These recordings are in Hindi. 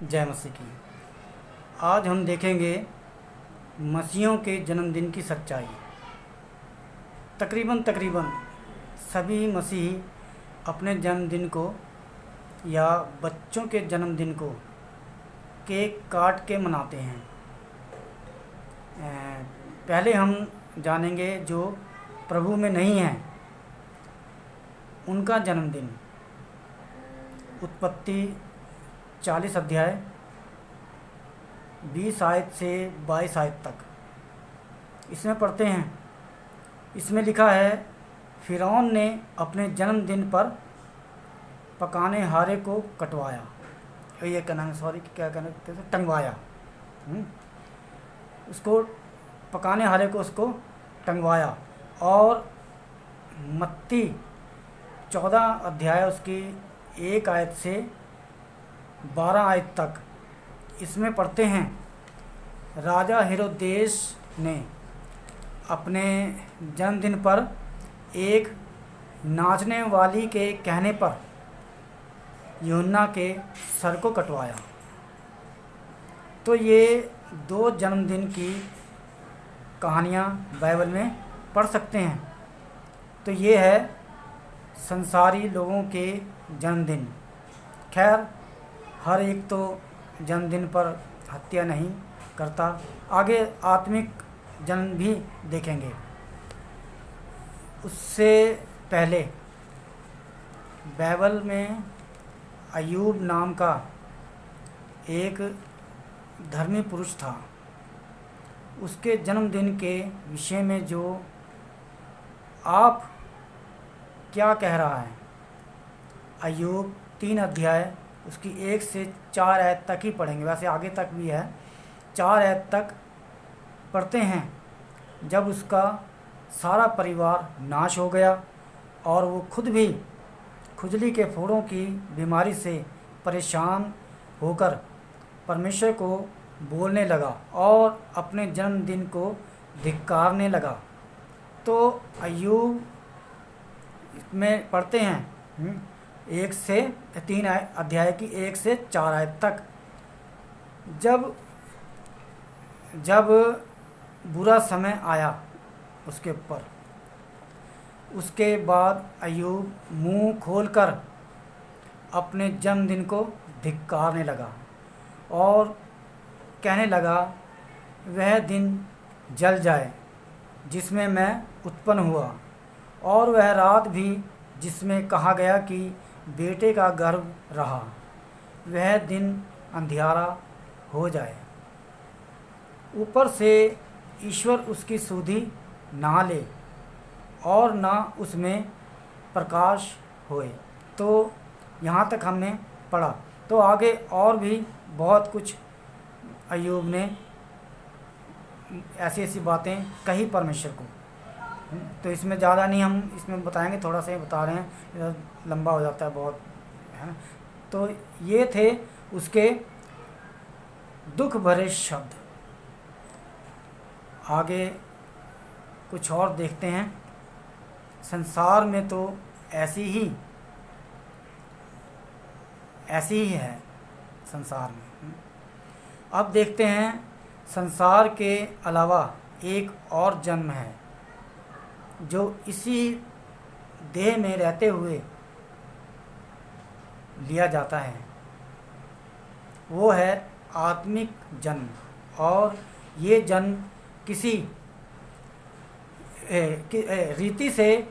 जय मसीह की। आज हम देखेंगे मसीहों के जन्मदिन की सच्चाई। तकरीबन सभी मसीही अपने जन्मदिन को या बच्चों के जन्मदिन को केक काट के मनाते हैं। पहले हम जानेंगे जो प्रभु में नहीं हैं उनका जन्मदिन। उत्पत्ति 40 अध्याय 20 आयत से 22 आयत तक इसमें पढ़ते हैं। इसमें लिखा है, फिरौन ने अपने जन्मदिन पर पकाने हारे को कटवाया, ये कहना है, सॉरी क्या कहना थे, टंगवाया। उसको पकाने हारे को उसको टंगवाया। और मत्ती 14 अध्याय उसकी 1 आयत से 12 आयत तक इसमें पढ़ते हैं, राजा हेरोदेस ने अपने जन्मदिन पर एक नाचने वाली के कहने पर यूहन्ना के सर को कटवाया। तो ये 2 जन्मदिन की कहानियाँ बाइबल में पढ़ सकते हैं। तो ये है संसारी लोगों के जन्मदिन। खैर, हर एक तो जन्मदिन पर हत्या नहीं करता। आगे आत्मिक जन्म भी देखेंगे। उससे पहले बाइबल में अय्यूब नाम का एक धर्मी पुरुष था। उसके जन्मदिन के विषय में जो आप क्या कह रहा है, अय्यूब 3 अध्याय उसकी 1 से 4 आयत तक ही पढ़ेंगे। वैसे आगे तक भी है, 4 आयत तक पढ़ते हैं। जब उसका सारा परिवार नाश हो गया और वो खुद भी खुजली के फोड़ों की बीमारी से परेशान होकर परमेश्वर को बोलने लगा और अपने जन्मदिन को धिक्कारने लगा। तो अय्यूब में पढ़ते हैं 1 से 3 अध्याय की 1 से 4 आयत तक। जब बुरा समय आया उसके ऊपर, उसके बाद अय्यूब मुंह खोलकर अपने जन्मदिन को धिक्कारने लगा और कहने लगा, वह दिन जल जाए जिसमें मैं उत्पन्न हुआ, और वह रात भी जिसमें कहा गया कि बेटे का गर्भ रहा, वह दिन अंधियारा हो जाए। ऊपर से ईश्वर उसकी सुधि ना ले और ना उसमें प्रकाश होए। तो यहाँ तक हमने पढ़ा। तो आगे और भी बहुत कुछ अय्यूब ने ऐसी बातें कही परमेश्वर को। तो इसमें ज़्यादा नहीं हम इसमें बताएंगे, थोड़ा सा ही बता रहे हैं, लंबा हो जाता है बहुत, है ना। तो ये थे उसके दुख भरे शब्द। आगे कुछ और देखते हैं। संसार में तो ऐसी ही है संसार में। अब देखते हैं, संसार के अलावा एक और जन्म है जो इसी देह में रहते हुए लिया जाता है। वो है आत्मिक जन्म। और ये जन्म किसी रीति से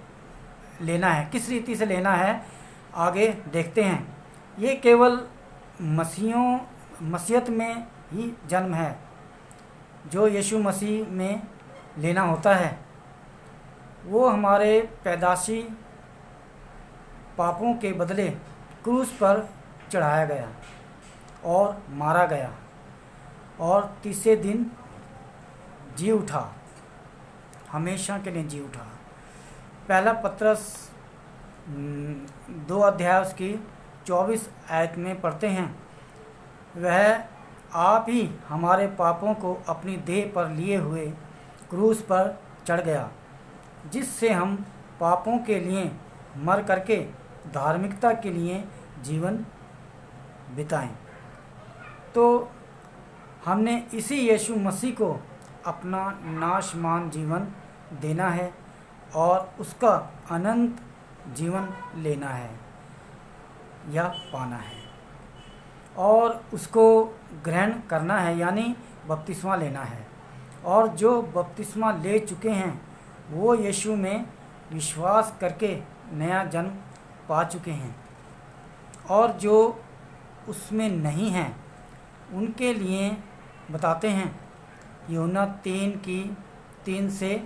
लेना है। किस रीति से लेना है आगे देखते हैं। ये केवल मसीहत में ही जन्म है जो यीशु मसीह में लेना होता है। वो हमारे पैदाशी पापों के बदले क्रूस पर चढ़ाया गया और मारा गया और तीसरे दिन जी उठा, हमेशा के लिए जी उठा। पहला पत्रस 2 अध्याय उसकी 24 आयत में पढ़ते हैं, वह आप ही हमारे पापों को अपनी देह पर लिए हुए क्रूस पर चढ़ गया, जिससे हम पापों के लिए मर करके धार्मिकता के लिए जीवन बिताएं। तो हमने इसी यीशु मसीह को अपना नाशमान जीवन देना है और उसका अनंत जीवन लेना है या पाना है और उसको ग्रहण करना है, यानी बपतिस्मा लेना है। और जो बपतिस्मा ले चुके हैं वो यीशु में विश्वास करके नया जन्म पा चुके हैं, और जो उसमें नहीं हैं उनके लिए बताते हैं, यूहन्ना 3 से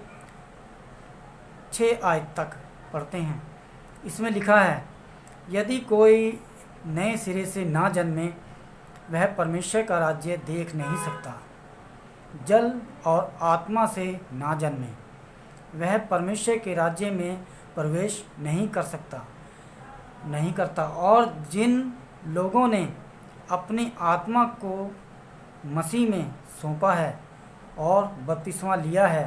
6 आयत तक पढ़ते हैं। इसमें लिखा है, यदि कोई नए सिरे से ना जन्मे वह परमेश्वर का राज्य देख नहीं सकता। जल और आत्मा से ना जन्मे वह परमेश्वर के राज्य में प्रवेश नहीं करता। और जिन लोगों ने अपनी आत्मा को मसीह में सौंपा है और बपतिस्मा लिया है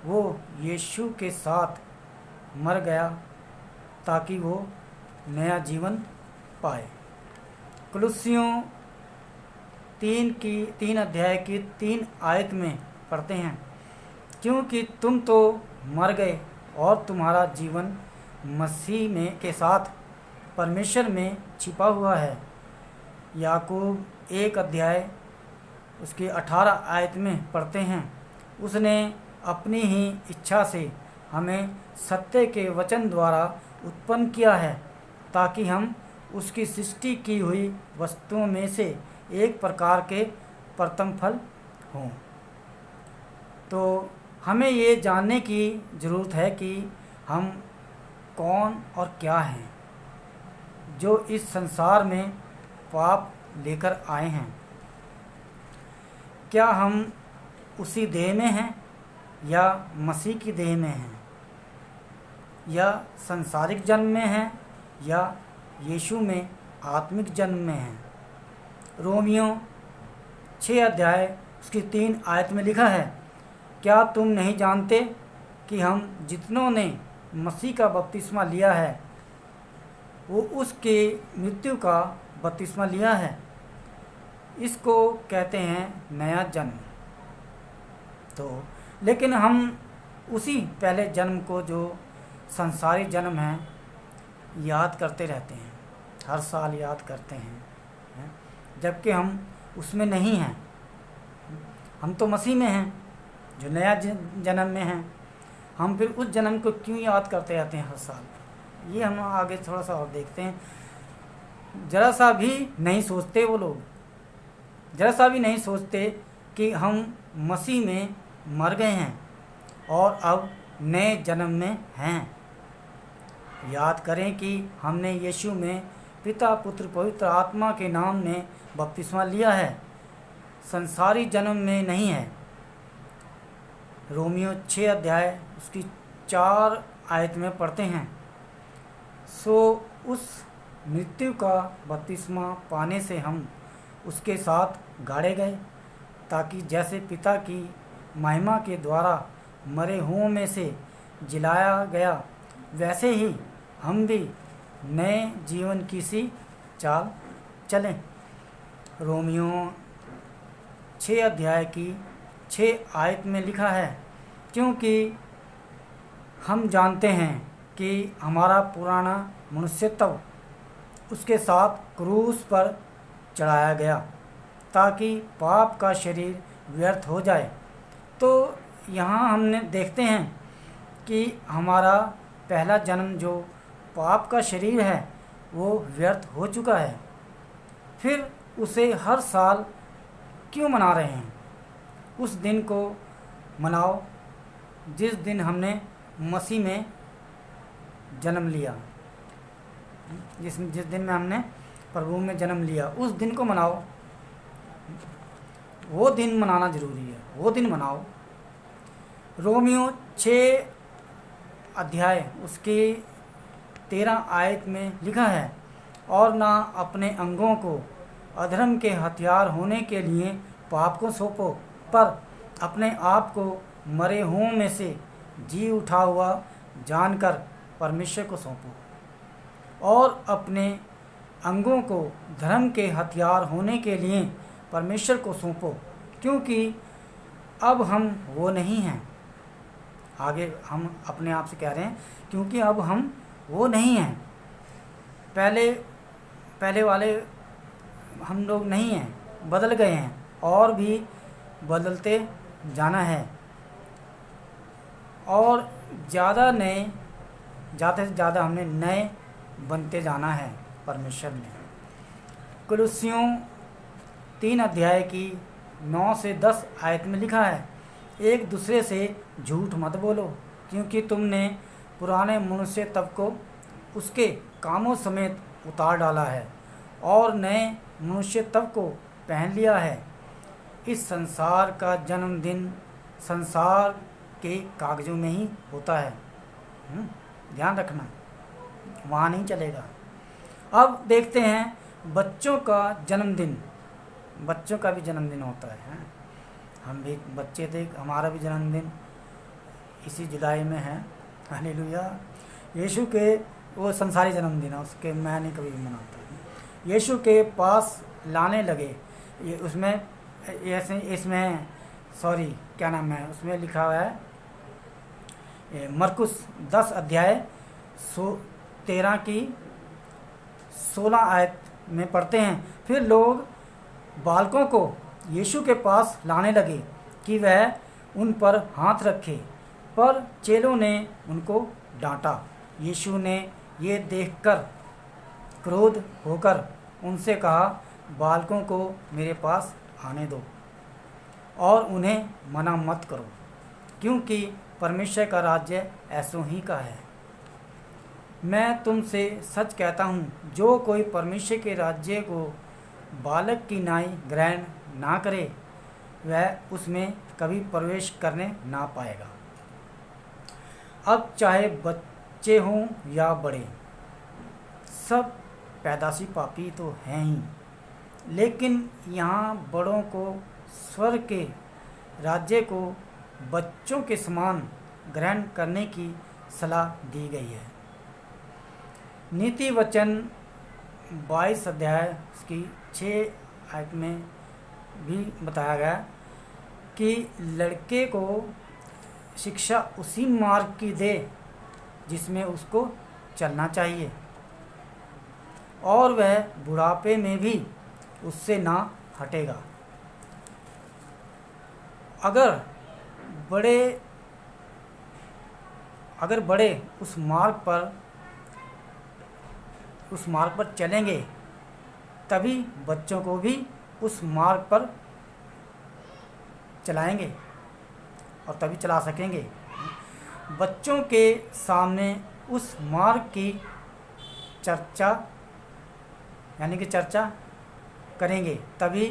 वो यीशु के साथ मर गया ताकि वो नया जीवन पाए। कुलुस्सियों 3 अध्याय की 3 आयत में पढ़ते हैं, क्योंकि तुम तो मर गए और तुम्हारा जीवन मसीह में के साथ परमेश्वर में छिपा हुआ है। याकूब 1 अध्याय उसके 18 आयत में पढ़ते हैं, उसने अपनी ही इच्छा से हमें सत्य के वचन द्वारा उत्पन्न किया है ताकि हम उसकी सृष्टि की हुई वस्तुओं में से एक प्रकार के प्रथम फल हों। तो हमें ये जानने की ज़रूरत है कि हम कौन और क्या हैं जो इस संसार में पाप लेकर आए हैं। क्या हम उसी देह में हैं या मसीह की देह में हैं, या संसारिक जन्म में हैं या यीशु में आत्मिक जन्म में हैं। रोमियो 6 अध्याय उसकी 3 आयत में लिखा है, क्या तुम नहीं जानते कि हम जितनों ने मसीह का बपतिस्मा लिया है वो उसके मृत्यु का बपतिस्मा लिया है। इसको कहते हैं नया जन्म। तो लेकिन हम उसी पहले जन्म को जो संसारी जन्म है याद करते रहते हैं, हर साल याद करते हैं, जबकि हम उसमें नहीं हैं। हम तो मसीह में हैं जो नया जन्म में हैं। हम फिर उस जन्म को क्यों याद करते रहते हैं हर साल, ये हम आगे थोड़ा सा और देखते हैं। ज़रा सा भी नहीं सोचते वो लोग, ज़रा सा भी नहीं सोचते कि हम मसीह में मर गए हैं और अब नए जन्म में हैं। याद करें कि हमने यीशु में पिता पुत्र पवित्र आत्मा के नाम में बपतिस्मा लिया है, संसारी जन्म में नहीं है। रोमियो 6 अध्याय उसकी 4 आयत में पढ़ते हैं, सो उस मृत्यु का बपतिस्मा पाने से हम उसके साथ गाड़े गए ताकि जैसे पिता की महिमा के द्वारा मरे हुओं में से जिलाया गया वैसे ही हम भी नए जीवन की सी चाल चलें। रोमियो 6 अध्याय की 6 आयत में लिखा है, क्योंकि हम जानते हैं कि हमारा पुराना मनुष्यत्व उसके साथ क्रूस पर चढ़ाया गया ताकि पाप का शरीर व्यर्थ हो जाए। तो यहाँ हमने देखते हैं कि हमारा पहला जन्म जो पाप का शरीर है वो व्यर्थ हो चुका है। फिर उसे हर साल क्यों मना रहे हैं? उस दिन को मनाओ जिस दिन हमने मसीह में जन्म लिया, जिस दिन में हमने प्रभु में जन्म लिया, उस दिन को मनाओ। वो दिन मनाना ज़रूरी है, वो दिन मनाओ। रोमियो 6 अध्याय उसके 13 आयत में लिखा है, और ना अपने अंगों को अधर्म के हथियार होने के लिए पाप को सौंपो, पर अपने आप को मरे हुओं में से जी उठा हुआ जानकर परमेश्वर को सौंपो, और अपने अंगों को धर्म के हथियार होने के लिए परमेश्वर को सौंपो, क्योंकि अब हम वो नहीं हैं। आगे हम अपने आप से कह रहे हैं, क्योंकि अब हम वो नहीं हैं, पहले वाले हम लोग नहीं हैं, बदल गए हैं और भी बदलते जाना है और ज़्यादा से ज़्यादा हमने नए बनते जाना है परमेश्वर में। कुलुस्सियों 3 अध्याय की 9 से 10 आयत में लिखा है, एक दूसरे से झूठ मत बोलो, क्योंकि तुमने पुराने मनुष्य तब को उसके कामों समेत उतार डाला है और नए मनुष्य तब को पहन लिया है। इस संसार का जन्मदिन संसार के कागजों में ही होता है। ध्यान रखना, वहाँ नहीं चलेगा। अब देखते हैं बच्चों का जन्मदिन। बच्चों का भी जन्मदिन होता है। हम भी बच्चे थे, हमारा भी जन्मदिन इसी जुलाई में है। हालेलुया। यीशु के वो संसारी जन्मदिन है, उसके मैं नहीं कभी भी मनाता। यीशु के पास लाने लगे, ये उसमें ऐसे इसमें क्या नाम है, उसमें लिखा हुआ है मरकुस 10 अध्याय 13 की 16 आयत में पढ़ते हैं, फिर लोग बालकों को यीशु के पास लाने लगे कि वह उन पर हाथ रखे, पर चेलों ने उनको डांटा। यीशु ने ये देखकर क्रोध होकर उनसे कहा, बालकों को मेरे पास आने दो और उन्हें मना मत करो, क्योंकि परमेश्वर का राज्य ऐसों ही का है। मैं तुमसे सच कहता हूँ, जो कोई परमेश्वर के राज्य को बालक की नाई ग्रहण ना करे, वह उसमें कभी प्रवेश करने ना पाएगा। अब चाहे बच्चे हों या बड़े, सब पैदाशी पापी तो हैं ही, लेकिन यहाँ बड़ों को स्वर्ग के राज्य को बच्चों के समान ग्रहण करने की सलाह दी गई है। नीति वचन 22 अध्याय की 6 आयत में भी बताया गया कि लड़के को शिक्षा उसी मार्ग की दे जिसमें उसको चलना चाहिए, और वह बुढ़ापे में भी उससे ना हटेगा। अगर बड़े उस मार्ग पर चलेंगे, तभी बच्चों को भी उस मार्ग पर चलाएंगे और तभी चला सकेंगे। बच्चों के सामने उस मार्ग की चर्चा करेंगे, तभी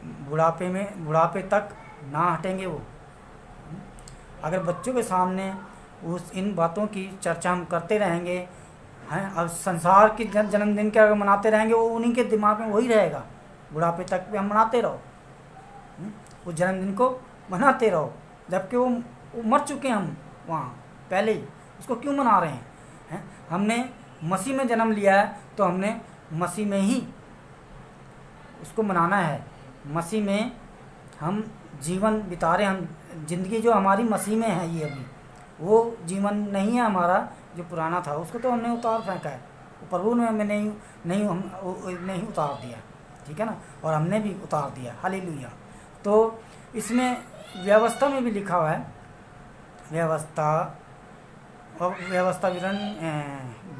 बुढ़ापे तक ना हटेंगे वो। अगर बच्चों के सामने इन बातों की चर्चा हम करते रहेंगे हैं, अब संसार की जन्मदिन के अगर मनाते रहेंगे, वो उन्हीं के दिमाग में वही रहेगा, बुढ़ापे तक भी हम मनाते रहो, उस जन्मदिन को मनाते रहो, जबकि वो मर चुके हैं। हम वहाँ पहले ही उसको क्यों मना रहे हैं? हमने मसीह में जन्म लिया है, तो हमने मसीह में ही उसको मनाना है। मसीह में हम जीवन बिता रहे, हम ज़िंदगी जो हमारी मसीह में है, ये अभी वो जीवन नहीं है हमारा जो पुराना था, उसको तो हमने उतार फेंका है। प्रभु ने हमें नहीं उतार दिया, ठीक है ना, और हमने भी उतार दिया। हालेलुया। तो इसमें व्यवस्था में भी लिखा हुआ है, व्यवस्था विवरण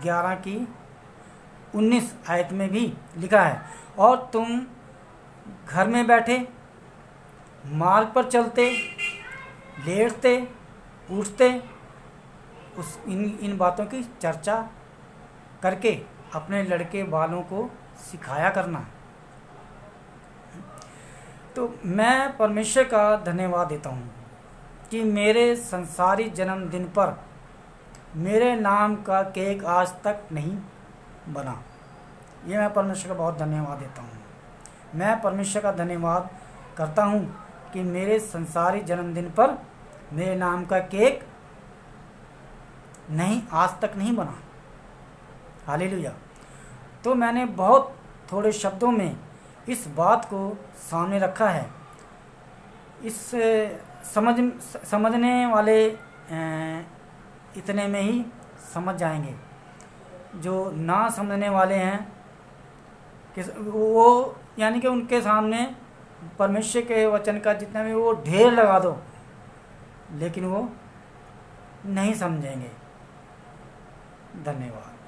11 की 19 आयत में भी लिखा है, और तुम घर में बैठे, मार्ग पर चलते, लेटते, उठते, इन बातों की चर्चा करके अपने लड़के वालों को सिखाया करना। तो मैं परमेश्वर का धन्यवाद देता हूँ कि मेरे संसारी जन्मदिन पर मेरे नाम का केक आज तक नहीं बना। ये मैं परमेश्वर का बहुत धन्यवाद देता हूँ। मैं परमेश्वर का धन्यवाद करता हूँ कि मेरे संसारी जन्मदिन पर मेरे नाम का केक आज तक नहीं बना। हालेलुया। तो मैंने बहुत थोड़े शब्दों में इस बात को सामने रखा है। इस समझने वाले इतने में ही समझ जाएंगे। जो ना समझने वाले हैं कि वो यानी कि उनके सामने परमेश्वर के वचन का जितना भी वो ढेर लगा दो, लेकिन वो नहीं समझेंगे। धन्यवाद।